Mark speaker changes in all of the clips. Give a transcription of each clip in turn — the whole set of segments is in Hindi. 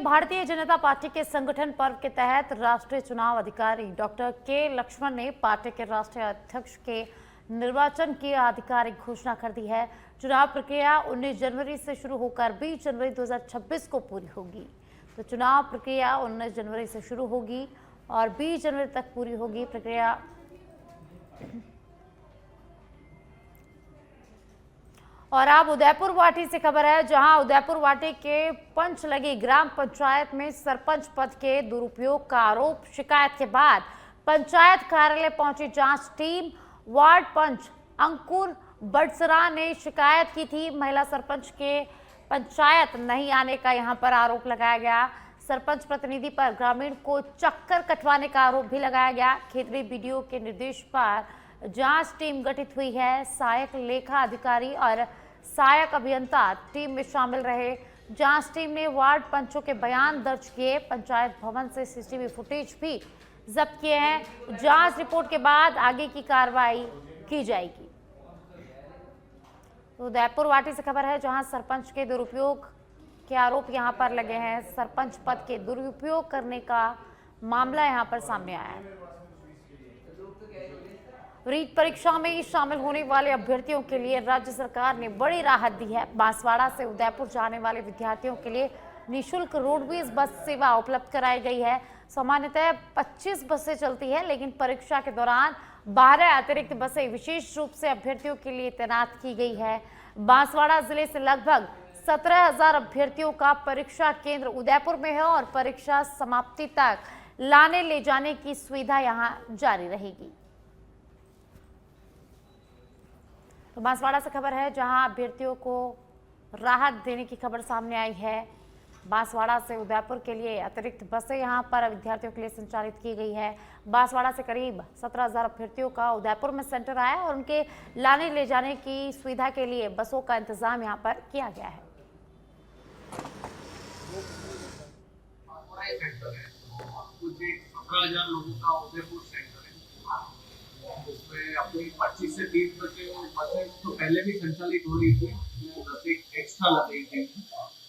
Speaker 1: भारतीय जनता पार्टी के संगठन पर्व के तहत राष्ट्रीय चुनाव अधिकारी डॉक्टर के लक्ष्मण ने पार्टी के राष्ट्रीय अध्यक्ष के निर्वाचन की आधिकारिक घोषणा कर दी है। चुनाव प्रक्रिया 19 जनवरी से शुरू होकर 20 जनवरी 2026 को पूरी होगी। तो चुनाव प्रक्रिया 19 जनवरी से शुरू होगी और 20 जनवरी तक पूरी होगी प्रक्रिया। और अब उदयपुर वाटी से खबर है, जहां उदयपुर वाटी के पंचलगी ग्राम पंचायत में सरपंच पद के दुरुपयोग का आरोप। शिकायत के बाद पंचायत कार्यालय पहुंची जांच टीम। वार्ड पंच अंकुर बड़सरा ने शिकायत की थी। महिला सरपंच के पंचायत नहीं आने का यहां पर आरोप लगाया गया। सरपंच प्रतिनिधि पर ग्रामीण को चक्कर कटवाने का आरोप भी लगाया गया। क्षेत्रीय बीडीओ के निर्देश पर जांच टीम गठित हुई है। सहायक लेखा अधिकारी और सहायक अभियंता टीम में शामिल रहे। जांच टीम ने वार्ड पंचों के बयान दर्ज किए। पंचायत भवन से सीसीटीवी फुटेज भी जब्त किए हैं। जांच रिपोर्ट के बाद आगे की कार्रवाई की जाएगी। तो उदयपुर वाटी से खबर है, जहां सरपंच के दुरुपयोग के आरोप यहां पर लगे हैं। सरपंच पद के दुरुपयोग करने का मामला यहां पर सामने आया है। रीट परीक्षा में शामिल होने वाले अभ्यर्थियों के लिए राज्य सरकार ने बड़ी राहत दी है। बांसवाड़ा से उदयपुर जाने वाले विद्यार्थियों के लिए निःशुल्क रोडवेज बस सेवा उपलब्ध कराई गई है। सामान्यतः 25 बसें चलती है, लेकिन परीक्षा के दौरान 12 अतिरिक्त बसें विशेष रूप से अभ्यर्थियों के लिए तैनात की गई है। बांसवाड़ा जिले से लगभग 17,000 अभ्यर्थियों का परीक्षा केंद्र उदयपुर में है और परीक्षा समाप्ति तक लाने ले जाने की सुविधा यहां जारी रहेगी। तो बांसवाड़ा से खबर है, जहां अभ्यर्थियों को राहत देने की खबर सामने आई है। बांसवाड़ा से उदयपुर के लिए अतिरिक्त बसें यहां पर विद्यार्थियों के लिए संचालित की गई है। बांसवाड़ा से करीब 17,000 अभ्यर्थियों का उदयपुर में सेंटर आया और उनके लाने ले जाने की सुविधा के लिए बसों का इंतजाम यहां पर किया गया है।
Speaker 2: कुछ 17,000 लोगों का उदयपुर सेंटर है, उसमें अपनी 25 से 30 बसें तो पहले भी संचालित हो रही थी, 10 एक्स्ट्रा लग रही थी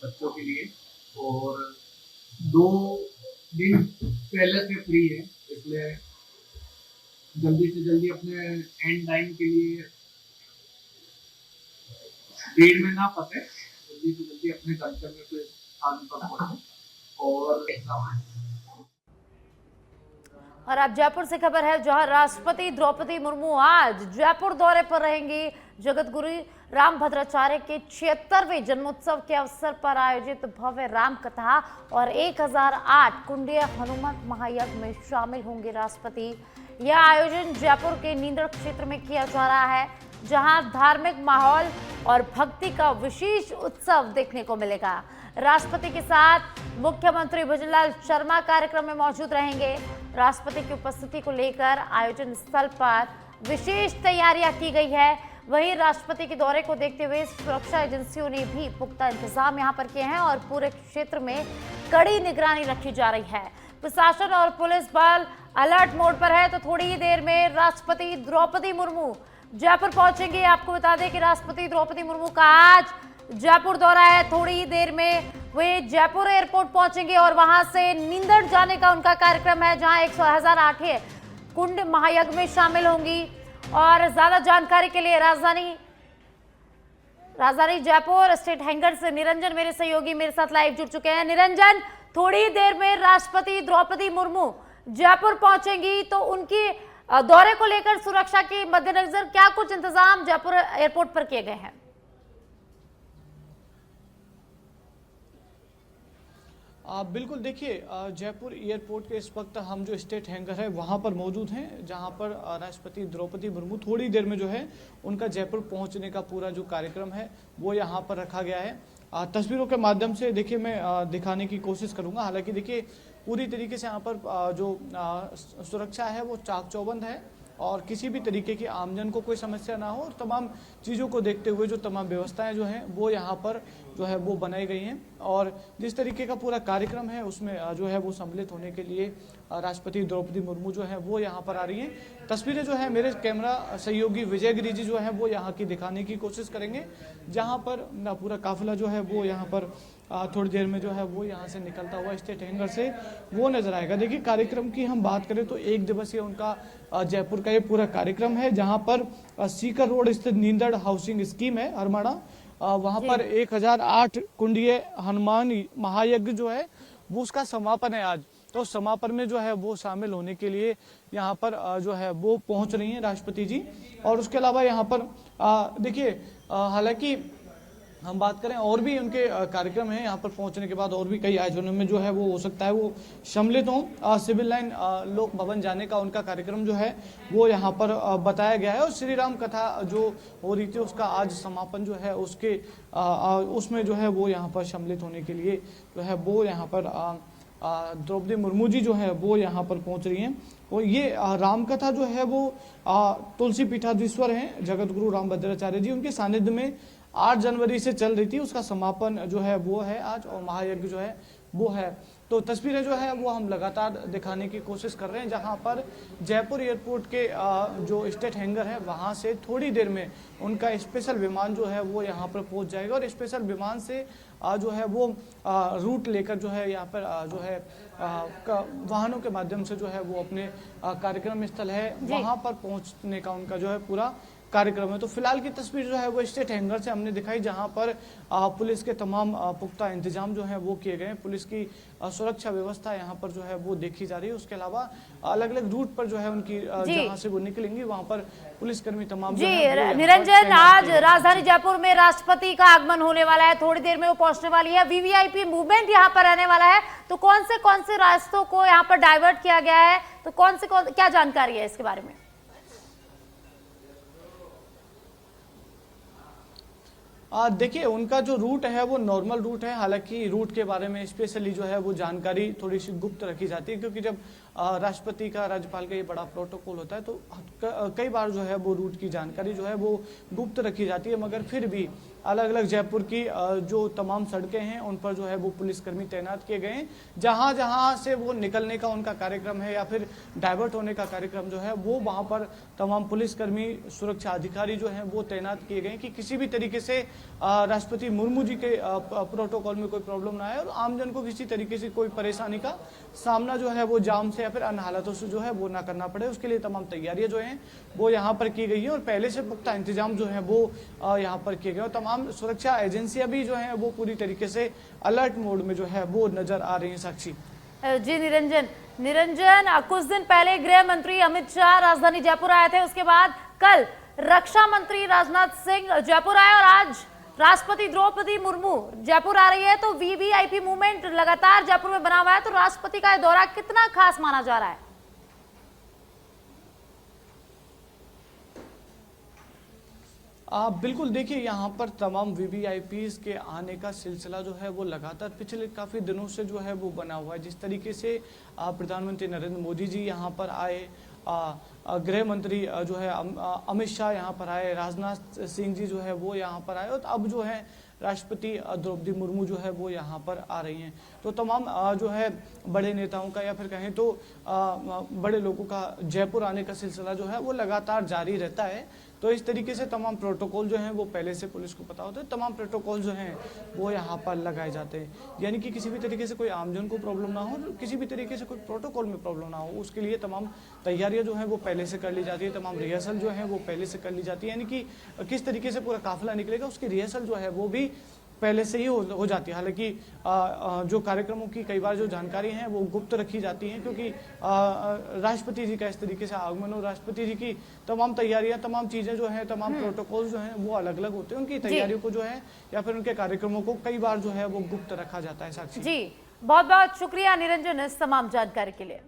Speaker 2: बच्चों के लिए, और 2 दिन पहले से फ्री है, इसलिए जल्दी से जल्दी अपने एंड टाइम के लिए भीड़ में ना फंसे, जल्दी से जल्दी अपने गंतव्य पे स्थान पर पहुंचे और एग्जाम है।
Speaker 1: और अब जयपुर से खबर है, जहां राष्ट्रपति द्रौपदी मुर्मू आज जयपुर दौरे पर रहेंगी। जगत गुरु रामभद्राचार्य के 76वें जन्मोत्सव के अवसर पर आयोजित भव्य राम कथा और 1008 कुंडीय हनुमत महायज्ञ में शामिल होंगे राष्ट्रपति। यह आयोजन जयपुर के नींदड़ क्षेत्र में किया जा रहा है, जहां धार्मिक माहौल और भक्ति का विशेष उत्सव देखने को मिलेगा। राष्ट्रपति के साथ मुख्यमंत्री भजनलाल शर्मा कार्यक्रम में मौजूद रहेंगे। राष्ट्रपति की उपस्थिति को लेकर आयोजन स्थल पर विशेष तैयारियां की गई है। वहीं राष्ट्रपति के दौरे को देखते हुए सुरक्षा एजेंसियों ने भी पुख्ता इंतजाम यहां पर किए हैं और पूरे क्षेत्र में कड़ी निगरानी रखी जा रही है। प्रशासन और पुलिस बल अलर्ट मोड पर है। तो थोड़ी ही देर में राष्ट्रपति द्रौपदी मुर्मू जयपुर पहुंचेंगे। आपको बता दें कि राष्ट्रपति द्रौपदी मुर्मू का आज जयपुर दौरा है। थोड़ी ही देर में वे जयपुर एयरपोर्ट पहुंचेंगे और वहां से नींदड़ जाने का उनका कार्यक्रम है, जहां 1008 कुंड महायज्ञ में शामिल होंगी। और ज्यादा जानकारी के लिए राजधानी जयपुर स्टेट हैंगर से निरंजन मेरे सहयोगी मेरे साथ लाइव जुड़ चुके हैं। निरंजन, थोड़ी ही देर में राष्ट्रपति द्रौपदी मुर्मू जयपुर पहुंचेंगी, तो उनकी दौरे को लेकर सुरक्षा के मद्देनजर क्या कुछ इंतजाम जयपुर एयरपोर्ट पर किए गए हैं?
Speaker 3: बिल्कुल, देखिए जयपुर एयरपोर्ट के इस वक्त हम जो स्टेट हैंगर है वहाँ पर मौजूद हैं, जहाँ पर राष्ट्रपति द्रौपदी मुर्मू थोड़ी देर में जो है उनका जयपुर पहुँचने का पूरा जो कार्यक्रम है वो यहाँ पर रखा गया है। तस्वीरों के माध्यम से देखिए मैं दिखाने की कोशिश करूँगा। हालांकि देखिए पूरी तरीके से यहाँ पर जो सुरक्षा है वो चाक चौबंद है और किसी भी तरीके की आमजन को कोई समस्या ना हो, और तमाम चीज़ों को देखते हुए जो तमाम व्यवस्थाएं जो हैं वो यहाँ पर जो है वो बनाई गई हैं। और जिस तरीके का पूरा कार्यक्रम है उसमें जो है वो सम्मिलित होने के लिए राष्ट्रपति द्रौपदी मुर्मू जो है वो यहाँ पर आ रही हैं। तस्वीरें जो है मेरे कैमरा सहयोगी विजय गिरी जी जो है वो यहाँ की दिखाने की कोशिश करेंगे, जहाँ पर पूरा काफिला जो है वो यहाँ पर थोड़ी देर में जो है वो यहाँ से निकलता हुआ स्टेट हैंगर से वो नजर आएगा। देखिए, कार्यक्रम की हम बात करें तो 1 दिवसीय उनका जयपुर का ये पूरा कार्यक्रम है, जहाँ पर सीकर रोड स्थित नींदड़ हाउसिंग स्कीम है हरमाड़ा, वहाँ पर 1008 कुंडीय हनुमान महायज्ञ जो है वो उसका समापन है आज। तो समापन में जो है वो शामिल होने के लिए यहाँ पर जो है वो पहुँच रही हैं राष्ट्रपति जी। और उसके अलावा यहाँ पर देखिए, हालांकि हम बात करें और भी उनके कार्यक्रम हैं, यहाँ पर पहुंचने के बाद और भी कई आयोजनों में जो है वो हो सकता है वो सम्मिलित हों। सिविल लाइन लोक भवन जाने का उनका कार्यक्रम जो है वो यहाँ पर बताया गया है, और श्री राम कथा जो हो रही थी उसका आज समापन जो है उसके उसमें जो है वो यहाँ पर सम्मिलित होने के लिए जो है वो यहाँ पर द्रौपदी मुर्मू जी जो है वो यहाँ पर पहुँच रही हैं। और ये रामकथा जो है वो तुलसी पीठाधीश्वर हैं जगत गुरु रामभद्राचार्य जी, उनके सानिध्य में 8 जनवरी से चल रही थी, उसका समापन जो है वो है आज, और महायज्ञ जो है वो है। तो तस्वीरें जो है वो हम लगातार दिखाने की कोशिश कर रहे हैं, जहां पर जयपुर एयरपोर्ट के जो स्टेट हैंगर है वहां से थोड़ी देर में उनका स्पेशल विमान जो है वो यहां पर पहुंच जाएगा, और स्पेशल विमान से जो है वो रूट लेकर जो है यहाँ पर जो है वाहनों के माध्यम से जो है वो अपने कार्यक्रम स्थल है वहां पर पहुंचने का उनका जो है पूरा कार्यक्रम है। तो फिलहाल की तस्वीर जो है वो स्टेट हैंगर से हमने दिखाई, जहां पर पुलिस के तमाम पुख्ता इंतजाम जो है वो किए गए हैं। पुलिस की सुरक्षा व्यवस्था यहाँ पर जो है वो देखी जा रही है। उसके अलावा अलग अलग रूट पर जो है उनकी जहां से वो निकलेंगी वहां पर पुलिसकर्मी तमाम
Speaker 1: जी निरंजन, आज राजधानी जयपुर में राष्ट्रपति का आगमन होने वाला है, थोड़ी देर में वो पहुंचने वाली है, वीवीआईपी मूवमेंट यहाँ पर रहने वाला है, तो कौन से रास्तों को यहाँ पर डाइवर्ट किया गया है, तो क्या जानकारी है इसके बारे में?
Speaker 3: देखिए, उनका जो रूट है वो नॉर्मल रूट है, हालांकि रूट के बारे में स्पेशली जो है वो जानकारी थोड़ी सी गुप्त रखी जाती है, क्योंकि जब राष्ट्रपति का राज्यपाल का ये बड़ा प्रोटोकॉल होता है तो कई बार जो है वो रूट की जानकारी जो है वो गुप्त रखी जाती है। मगर फिर भी अलग अलग जयपुर की जो तमाम सड़कें हैं उन पर जो है वो पुलिसकर्मी तैनात किए गए हैं। जहां जहां से वो निकलने का उनका कार्यक्रम है या फिर डाइवर्ट होने का कार्यक्रम जो है वो वहां पर तमाम पुलिसकर्मी सुरक्षा अधिकारी जो हैं वो तैनात किए गए हैं कि किसी भी तरीके से राष्ट्रपति मुर्मू जी के प्रोटोकॉल में कोई प्रॉब्लम ना आए और आमजन को किसी तरीके से कोई परेशानी का सामना जो है वो जाम से या फिर अन्य हालातों से जो है वो ना करना पड़े। उसके लिए तमाम तैयारियां जो हैं वो यहाँ पर की गई है और पहले से पुख्ता इंतजाम जो है वो यहाँ पर किए गए और तमाम सुरक्षा एजेंसियां भी जो हैं वो पूरी तरीके से अलर्ट मोड में जो है वो नजर आ रही हैं। साक्षी
Speaker 1: जी निरंजन, कुछ दिन पहले गृह मंत्री अमित शाह राजधानी जयपुर आए थे, उसके बाद कल रक्षा मंत्री राजनाथ सिंह जयपुर आए और आज राष्ट्रपति द्रौपदी मुर्मू जयपुर आ रही है। तो वीवीआईपी मूवमेंट लगातार जयपुर में बना हुआ है, तो राष्ट्रपति का दौरा कितना खास माना जा रहा है?
Speaker 3: बिल्कुल, देखिए यहाँ पर तमाम वीवीआईपीज के आने का सिलसिला जो है वो लगातार पिछले काफ़ी दिनों से जो है वो बना हुआ है। जिस तरीके से प्रधानमंत्री नरेंद्र मोदी जी यहाँ पर आए, गृह मंत्री जो है अमित शाह यहाँ पर आए, राजनाथ सिंह जी जो है वो यहाँ पर आए और अब जो है राष्ट्रपति द्रौपदी मुर्मू जो है वो यहाँ पर आ रही हैं। तो तमाम जो है बड़े नेताओं का या फिर कहें तो बड़े लोगों का जयपुर आने का सिलसिला जो है वो लगातार जारी रहता है। तो इस तरीके से तमाम प्रोटोकॉल जो हैं वो पहले से पुलिस को पता होता है, तमाम प्रोटोकॉल जो हैं वो यहाँ पर लगाए जाते हैं, यानी कि किसी भी तरीके से कोई आमजन को प्रॉब्लम ना हो, किसी भी तरीके से कोई प्रोटोकॉल में प्रॉब्लम ना हो, उसके लिए तमाम तैयारियां जो हैं वो पहले से कर ली जाती है, तमाम रिहर्सल जो है वो पहले से कर ली जाती है, यानी कि किस तरीके से पूरा काफिला निकलेगा उसकी रिहर्सल जो है वो भी पहले से ही हो जाती है। हालांकि जो कार्यक्रमों की कई बार जो जानकारी हैं वो गुप्त रखी जाती हैं, क्योंकि राष्ट्रपति जी का इस तरीके से आगमन और राष्ट्रपति जी की तमाम तैयारियां, तमाम चीजें जो हैं, तमाम प्रोटोकॉल जो हैं वो अलग अलग होते हैं। उनकी तैयारियों को जो है या फिर उनके कार्यक्रमों को कई बार जो है वो गुप्त रखा जाता है। साक्षी
Speaker 1: जी, बहुत बहुत शुक्रिया निरंजन इस तमाम जानकारी के लिए।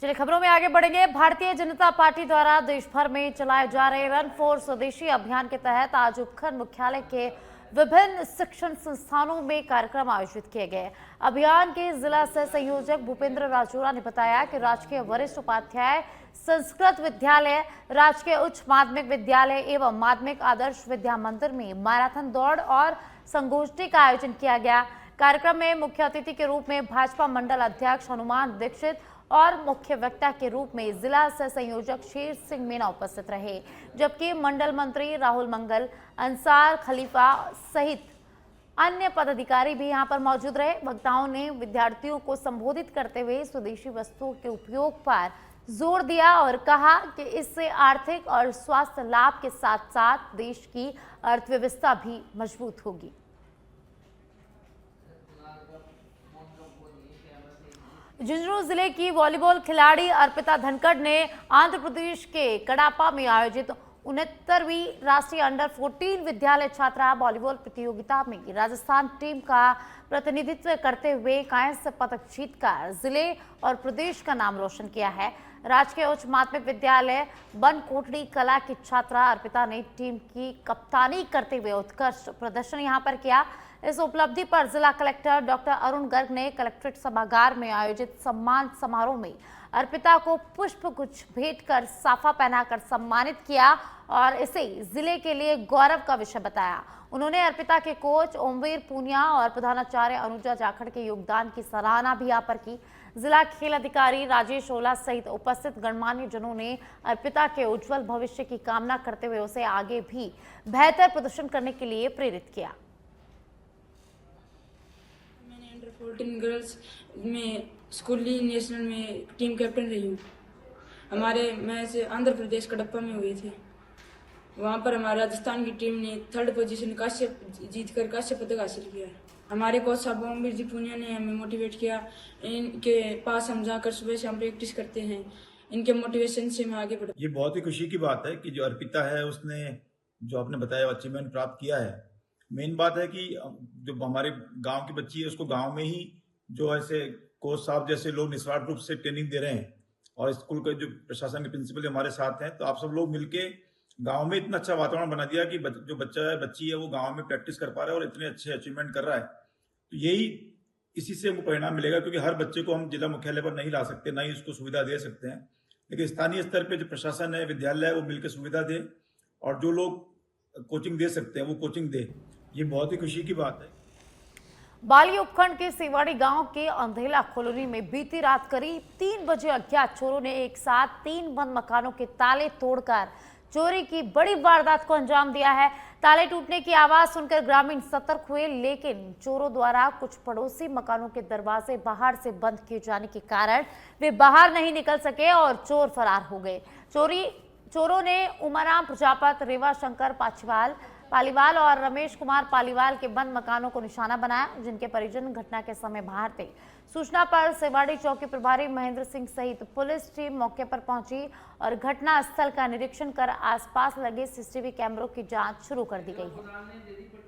Speaker 1: चलिए खबरों में आगे बढ़ेंगे। भारतीय जनता पार्टी द्वारा देश भर में चलाए जा रहे रन फॉर स्वदेशी अभियान के तहत आज उपखंड मुख्यालय के विभिन्न शिक्षण संस्थानों में कार्यक्रम आयोजित किए गए। अभियान के जिला सह संयोजक भूपेंद्र राजौरा ने बताया कि राजकीय वरिष्ठ उपाध्याय संस्कृत विद्यालय, राजकीय उच्च माध्यमिक विद्यालय एवं माध्यमिक आदर्श विद्या मंदिर में मैराथन दौड़ और संगोष्ठी का आयोजन किया गया। कार्यक्रम में मुख्य अतिथि के रूप में भाजपा मंडल अध्यक्ष हनुमान दीक्षित और मुख्य वक्ता के रूप में जिला सह संयोजक शेर सिंह मीणा उपस्थित रहे, जबकि मंडल मंत्री राहुल मंगल, अंसार खलीफा सहित अन्य पदाधिकारी भी यहां पर मौजूद रहे। वक्ताओं ने विद्यार्थियों को संबोधित करते हुए स्वदेशी वस्तुओं के उपयोग पर जोर दिया और कहा कि इससे आर्थिक और स्वास्थ्य लाभ के साथ साथ देश की अर्थव्यवस्था भी मजबूत होगी। झुंझुनू जिले की वॉलीबॉल खिलाड़ी अर्पिता धनखड़ ने आंध्र प्रदेश के कडापा में आयोजित 69वीं राष्ट्रीय अंडर 14 विद्यालय छात्रा वॉलीबॉल प्रतियोगिता में राजस्थान टीम का प्रतिनिधित्व करते हुए कांस्य पदक जीतकर जिले और प्रदेश का नाम रोशन किया है। राजकीय उच्च माध्यमिक विद्यालय बनकोटड़ी कला की छात्रा अर्पिता ने टीम की कप्तानी करते हुए उत्कृष्ट प्रदर्शन यहां पर किया। इस उपलब्धि पर जिला कलेक्टर डॉक्टर अरुण गर्ग ने कलेक्ट्रेट सभागार में आयोजित सम्मान समारोह में अर्पिता को पुष्प गुच्छ भेंट कर साफा पहनाकर सम्मानित किया और इसे जिले के लिए गौरव का विषय बताया। उन्होंने अर्पिता के कोच ओमवीर पूनिया और प्रधानाचार्य अनुजा जाखड़ के योगदान की सराहना भी यहाँ पर की। जिला खेल अधिकारी राजेश ओला सहित उपस्थित गणमान्य जनों ने अर्पिता के उज्जवल भविष्य की कामना करते हुए उसे आगे भी बेहतर प्रदर्शन करने के लिए प्रेरित किया।
Speaker 4: मैंने अंडर 14 गर्ल्स में स्कूली नेशनल में टीम कैप्टन रही हूँ। हमारे मैच आंध्र प्रदेश कडप्पा में हुए थे। वहाँ पर हमारे राजस्थान की टीम ने 3rd पोजीशन कांस्य जीतकर कांस्य पदक हासिल किया। हमारे कोच साहब ओमवीर जी पूनिया ने हमें मोटिवेट किया। इनके पास हम जाकर सुबह से हम प्रैक्टिस करते हैं। इनके मोटिवेशन से मैं आगे बढ़।
Speaker 5: ये बहुत ही खुशी की बात है कि जो अर्पिता है उसने जो आपने बताया अचीवमेंट प्राप्त किया है। मेन बात है कि जो हमारे गांव की बच्ची है उसको गांव में ही जो ऐसे कोच साहब जैसे लोग निस्वार्थ रूप से ट्रेनिंग दे रहे हैं और स्कूल के जो प्रशासन के प्रिंसिपल हमारे साथ हैं, तो आप सब लोग मिलके गांव में इतना अच्छा वातावरण बना दिया कि जो बच्चा है बच्ची है वो गांव में प्रैक्टिस कर पा रहा है और इतने अच्छे अचीवमेंट कर रहा है। तो यही इसी से हमको परिणाम मिलेगा, क्योंकि हर बच्चे को हम जिला मुख्यालय पर नहीं ला सकते, ना ही उसको सुविधा दे सकते हैं, लेकिन स्थानीय स्तर पे जो प्रशासन है, विद्यालय है, वो मिलकर सुविधा दे और जो लोग कोचिंग दे सकते हैं वो कोचिंग दे। ये बहुत ही खुशी की बात है।
Speaker 1: बाली उपखंड के सेवाड़ी गांव के अंधेला कॉलोनी में बीती रात करीब 3 बजे अज्ञात चोरों ने एक साथ 3 बंद मकानों के ताले तोड़कर चोरी की बड़ी वारदात को अंजाम दिया है। ताले टूटने की आवाज सुनकर ग्रामीण सतर्क हुए, लेकिन चोरों द्वारा कुछ पड़ोसी मकानों के दरवाजे बाहर से बंद किए जाने के कारण वे बाहर नहीं निकल सके और चोर फरार हो गए। चोरों ने उमाराम प्रजापत, रेवा शंकर पालीवाल और रमेश कुमार पालीवाल के बंद मकानों को निशाना बनाया, जिनके परिजन घटना के समय बाहर थे। सूचना पर सेवाड़ी चौकी प्रभारी महेंद्र सिंह सहित पुलिस टीम मौके पर पहुंची और घटना स्थल का निरीक्षण कर आसपास लगे सीसीटीवी कैमरों की जांच शुरू कर दी गई है।